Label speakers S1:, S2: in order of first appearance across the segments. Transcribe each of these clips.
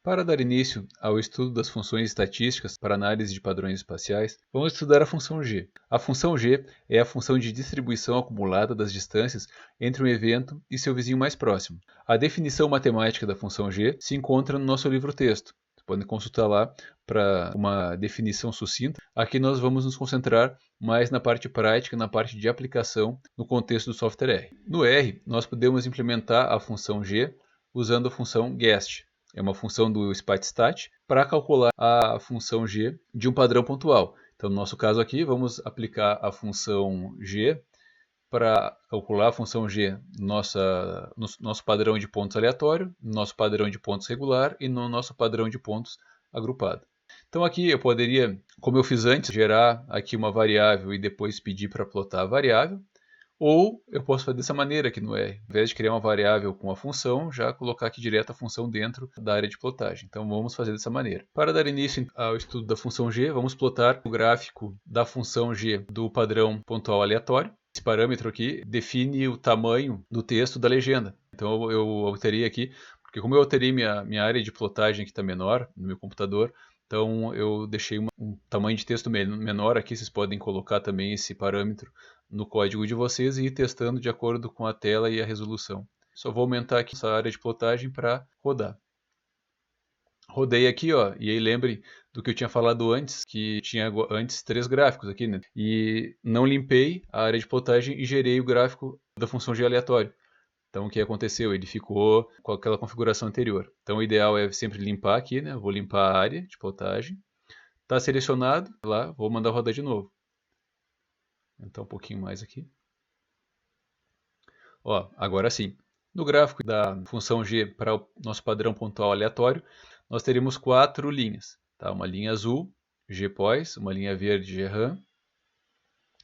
S1: Para dar início ao estudo das funções estatísticas para análise de padrões espaciais, vamos estudar a função g. A função g é a função de distribuição acumulada das distâncias entre um evento e seu vizinho mais próximo. A definição matemática da função g se encontra no nosso livro-texto. Podem consultar lá para uma definição sucinta. Aqui nós vamos nos concentrar mais na parte prática, na parte de aplicação no contexto do software R. No R, nós podemos implementar a função g usando a função guessed. É uma função do SPATSTAT para calcular a função g de um padrão pontual. Então, no nosso caso aqui, vamos aplicar a função g para calcular a função g no nosso padrão de pontos aleatório, no nosso padrão de pontos regular e no nosso padrão de pontos agrupado. Então aqui eu poderia, como eu fiz antes, gerar aqui uma variável e depois pedir para plotar a variável. Ou eu posso fazer dessa maneira aqui no R. Ao invés de criar uma variável com a função, já colocar aqui direto a função dentro da área de plotagem. Então vamos fazer dessa maneira. Para dar início ao estudo da função g, vamos plotar o gráfico da função g do padrão pontual aleatório. Esse parâmetro aqui define o tamanho do texto da legenda. Então eu alterei aqui, porque como eu alterei minha área de plotagem que está menor no meu computador, então eu deixei um tamanho de texto menor aqui. Vocês podem colocar também esse parâmetro no código de vocês e ir testando de acordo com a tela e a resolução. Só vou aumentar aqui essa área de plotagem para rodar. Rodei aqui, ó, e aí lembrem do que eu tinha falado antes, que tinha antes 3 gráficos aqui, né? E não limpei a área de plotagem e gerei o gráfico da função g aleatório. Então o que aconteceu? Ele ficou com aquela configuração anterior. Então o ideal é sempre limpar aqui, né? Eu vou limpar a área de plotagem. Está selecionado, lá, vou mandar rodar de novo. Então um pouquinho mais aqui. Ó, agora sim. No gráfico da função g para o nosso padrão pontual aleatório, nós teremos 4 linhas. Tá? Uma linha azul, gPos, uma linha verde, gRAM,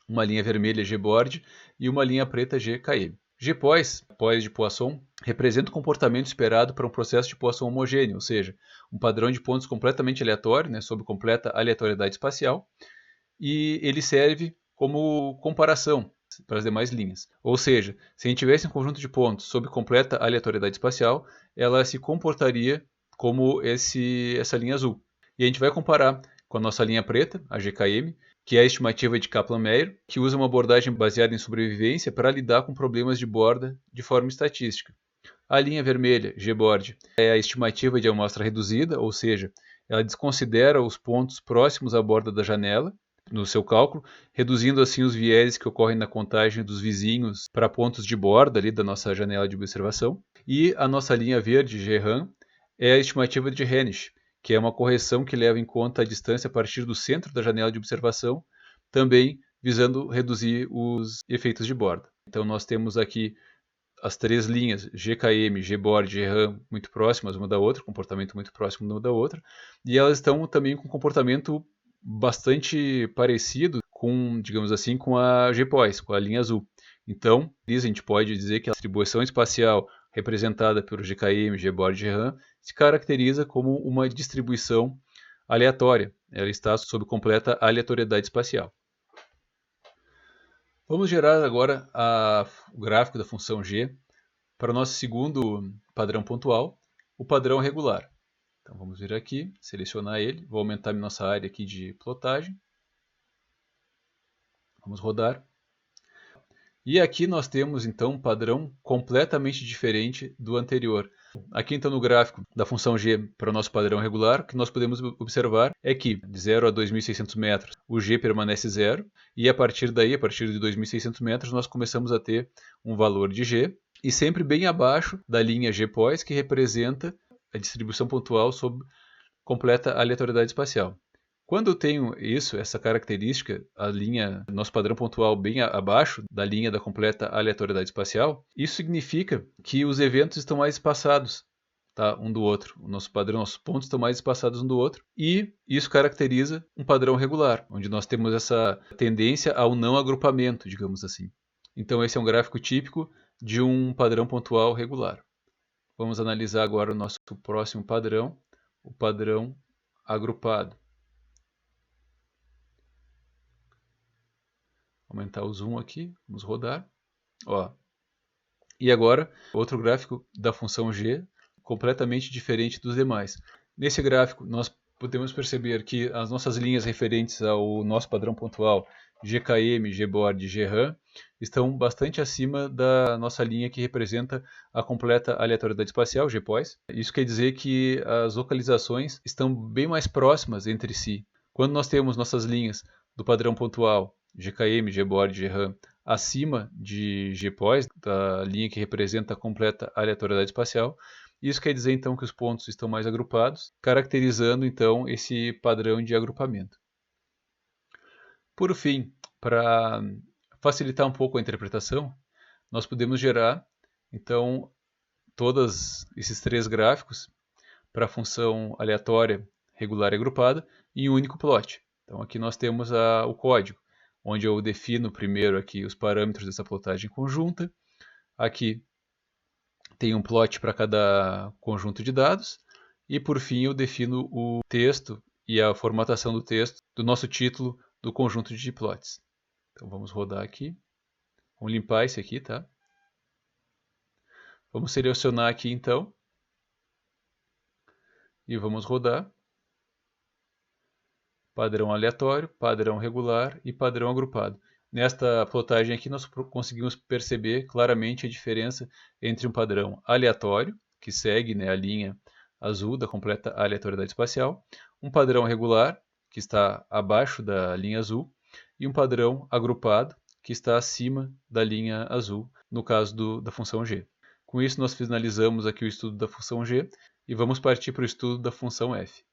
S1: uma linha vermelha, gBoard, e uma linha preta, gKM. gPos, Pos de Poisson, representa o comportamento esperado para um processo de Poisson homogêneo, ou seja, um padrão de pontos completamente aleatório, né, sob completa aleatoriedade espacial, e ele serve como comparação para as demais linhas. Ou seja, se a gente tivesse um conjunto de pontos sob completa aleatoriedade espacial, ela se comportaria como essa linha azul. E a gente vai comparar com a nossa linha preta, a GKM, que é a estimativa de Kaplan-Meier, que usa uma abordagem baseada em sobrevivência para lidar com problemas de borda de forma estatística. A linha vermelha, gBoard, é a estimativa de amostra reduzida, ou seja, ela desconsidera os pontos próximos à borda da janela no seu cálculo, reduzindo assim os vieses que ocorrem na contagem dos vizinhos para pontos de borda ali da nossa janela de observação. E a nossa linha verde, gRAM, é a estimativa de Hennisch, que é uma correção que leva em conta a distância a partir do centro da janela de observação, também visando reduzir os efeitos de borda. Então nós temos aqui as 3 linhas, GKM, gBoard e gRAM, muito próximas uma da outra, comportamento muito próximo uma da outra, e elas estão também com comportamento bastante parecido com, digamos assim, com a gPos, com a linha azul. Então, a gente pode dizer que a distribuição espacial representada pelo GKM, gBoard e gRAM se caracteriza como uma distribuição aleatória. Ela está sob completa aleatoriedade espacial. Vamos gerar agora o gráfico da função g para o nosso segundo padrão pontual, o padrão regular. Então vamos vir aqui, selecionar ele, vou aumentar a nossa área aqui de plotagem. Vamos rodar. E aqui nós temos então um padrão completamente diferente do anterior. Aqui então no gráfico da função g para o nosso padrão regular, o que nós podemos observar é que de 0 a 2.600 metros o g permanece zero, e a partir daí, a partir de 2.600 metros, nós começamos a ter um valor de g, e sempre bem abaixo da linha gPos, que representa a distribuição pontual sob completa aleatoriedade espacial. Quando eu tenho essa característica, a linha, nosso padrão pontual bem abaixo da linha da completa aleatoriedade espacial, isso significa que os eventos estão mais espaçados, tá, um do outro. O nosso padrão, nossos pontos estão mais espaçados um do outro, e isso caracteriza um padrão regular, onde nós temos essa tendência ao não agrupamento, digamos assim. Então esse é um gráfico típico de um padrão pontual regular. Vamos analisar agora o nosso próximo padrão, o padrão agrupado. Aumentar o zoom aqui, vamos rodar. Ó. E agora, outro gráfico da função g, completamente diferente dos demais. Nesse gráfico, nós podemos perceber que as nossas linhas referentes ao nosso padrão pontual GKM, GBORD e GRAM estão bastante acima da nossa linha que representa a completa aleatoriedade espacial, GPOIS. Isso quer dizer que as localizações estão bem mais próximas entre si. Quando nós temos nossas linhas do padrão pontual GKM, GBORD e GRAM acima de GPOIS, da linha que representa a completa aleatoriedade espacial, isso quer dizer então que os pontos estão mais agrupados, caracterizando então esse padrão de agrupamento. Por fim, para facilitar um pouco a interpretação, nós podemos gerar então todos esses três gráficos para a função aleatória, regular e agrupada em um único plot. Então aqui nós temos o código, onde eu defino primeiro aqui os parâmetros dessa plotagem conjunta. Aqui tem um plot para cada conjunto de dados. E por fim eu defino o texto e a formatação do texto do nosso título do conjunto de plots. Então vamos rodar aqui. Vamos limpar esse aqui, tá? Vamos selecionar aqui então. E vamos rodar. Padrão aleatório, padrão regular e padrão agrupado. Nesta plotagem aqui nós conseguimos perceber claramente a diferença entre um padrão aleatório, que segue, né, a linha azul da completa aleatoriedade espacial, um padrão regular, que está abaixo da linha azul, e um padrão agrupado, que está acima da linha azul, no caso da função g. Com isso nós finalizamos aqui o estudo da função g e vamos partir para o estudo da função f.